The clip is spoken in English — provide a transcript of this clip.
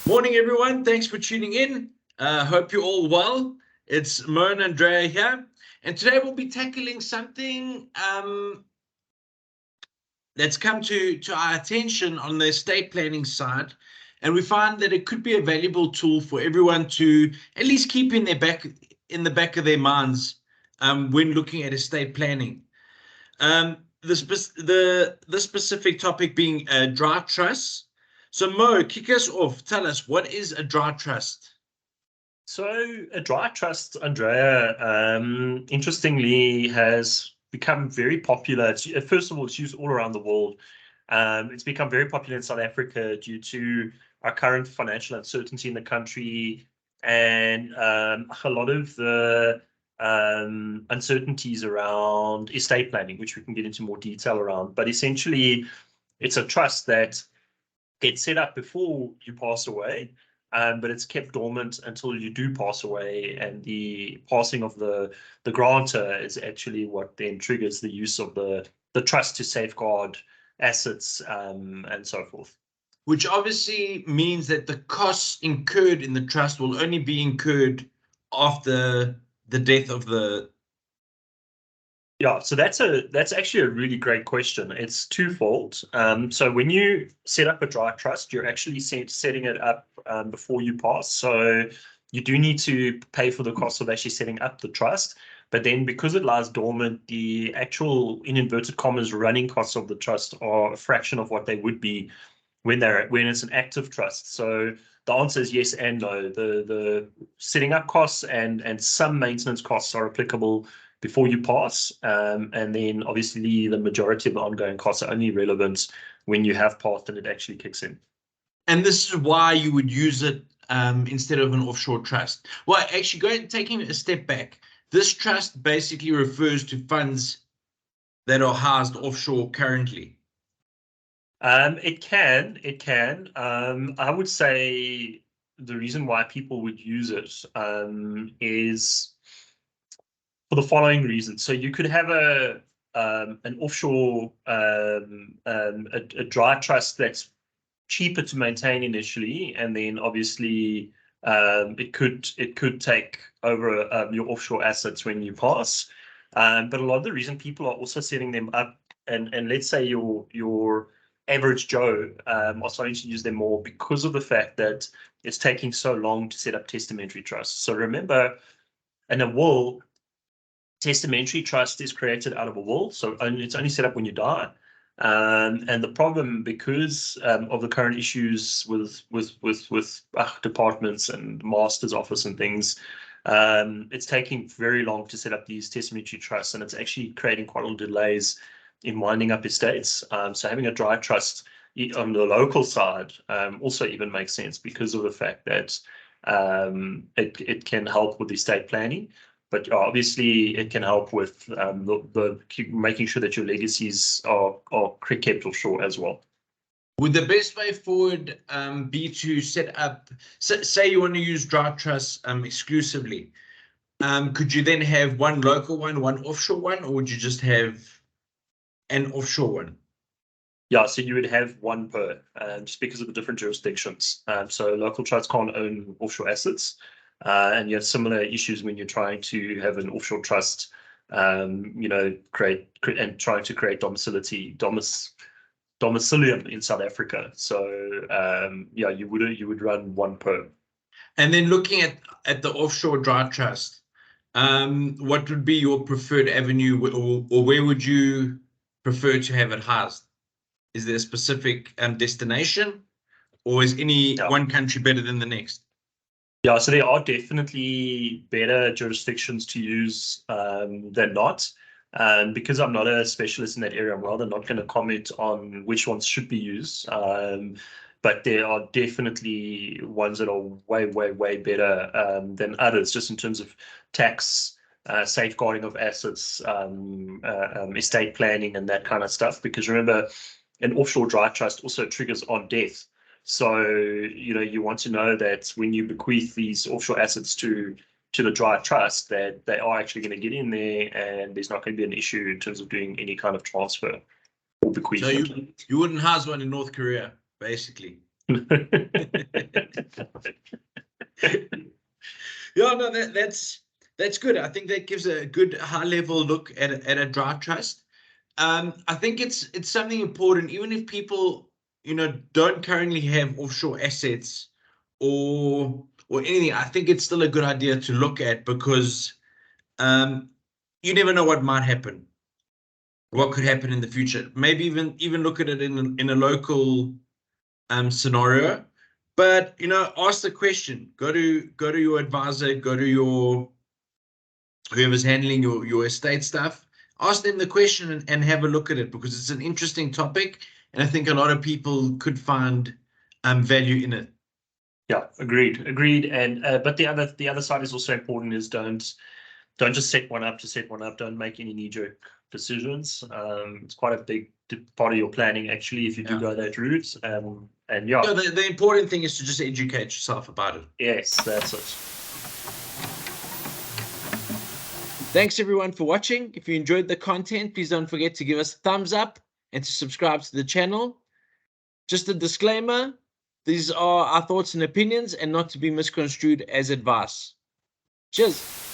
Morning, everyone. Thanks for tuning in. Hope you're all well. It's Mo and Andrea here. And today we'll be tackling something that's come to our attention on the estate planning side. And we find that it could be a valuable tool for everyone to at least keep in the back of their minds when looking at estate planning. The specific topic being dry trusts. So Mo, kick us off. Tell us, what is a dry trust? So a dry trust, Andrea, interestingly, has become very popular. First of all, it's used all around the world. It's become very popular in South Africa due to our current financial uncertainty in the country and a lot of the uncertainties around estate planning, which we can get into more detail around. But essentially, it's a trust that gets set up before you pass away, but it's kept dormant until you do pass away, and the passing of the grantor is actually what then triggers the use of the trust to safeguard assets and so forth. Which obviously means that the costs incurred in the trust will only be incurred after the death of the... Yeah, so that's actually a really great question. It's twofold. So when you set up a dry trust, you're actually setting it up before you pass. So you do need to pay for the cost of actually setting up the trust. But then because it lies dormant, the actual, in inverted commas, running costs of the trust are a fraction of what they would be when it's an active trust. So the answer is yes and no. The setting up costs and some maintenance costs are applicable before you pass, and then obviously the majority of the ongoing costs are only relevant when you have passed and it actually kicks in. And this is why you would use it instead of an offshore trust. Well, actually, taking a step back, this trust basically refers to funds that are housed offshore currently. It can. I would say the reason why people would use it is for the following reasons. So you could have an offshore a dry trust that's cheaper to maintain initially, and then obviously it could take over your offshore assets when you pass. But a lot of the reason people are also setting them up, and let's say your average Joe are starting to use them more because of the fact that it's taking so long to set up testamentary trusts. So remember, in a will, testamentary trust is created out of a will, so it's only set up when you die. And the problem, because of the current issues with departments and master's office and things, it's taking very long to set up these testamentary trusts, and it's actually creating quite a lot of delays in winding up estates. So having a dry trust on the local side also even makes sense because of the fact that it can help with estate planning. But obviously, it can help with the making sure that your legacies are kept offshore as well. Would the best way forward be to set up, say you want to use dry trusts exclusively? Could you then have one local one, one offshore one, or would you just have an offshore one? Yeah, so you would have one per, just because of the different jurisdictions. So local trusts can't own offshore assets. And you have similar issues when you're trying to have an offshore trust, create and trying to create domicilium in South Africa. So yeah, you would run one per. And then looking at the offshore dry trust, what would be your preferred avenue, or where would you prefer to have it housed? Is there a specific destination, or is one country better than the next? Yeah, so there are definitely better jurisdictions to use than not. And because I'm not a specialist in that area, I'm rather not going to comment on which ones should be used. But there are definitely ones that are way, way, way better than others, just in terms of tax, safeguarding of assets, estate planning, and that kind of stuff. Because remember, an offshore dry trust also triggers on death. So, you want to know that when you bequeath these offshore assets to the dry trust, that they are actually going to get in there, and there's not going to be an issue in terms of doing any kind of transfer or bequeathment. So you wouldn't house one in North Korea, basically. Yeah, no, that's good. I think that gives a good high level look at a dry trust. I think it's something important, even if people, don't currently have offshore assets or anything. I think it's still a good idea to look at because you never know what might happen, what could happen in the future. Maybe even look at it in a local scenario. But ask the question. Go to your advisor. Go to your whoever's handling your estate stuff. Ask them the question and have a look at it because it's an interesting topic, and I think a lot of people could find value in it. Yeah, agreed. And but the other side is also important is don't just set one up to set one up. Don't make any knee-jerk decisions. It's quite a big part of your planning actually if you do go that route. And yeah. No, the important thing is to just educate yourself about it. Yes, that's it. Thanks everyone for watching. If you enjoyed the content, please don't forget to give us a thumbs up and to subscribe to the channel. Just a disclaimer, these are our thoughts and opinions and not to be misconstrued as advice. Cheers.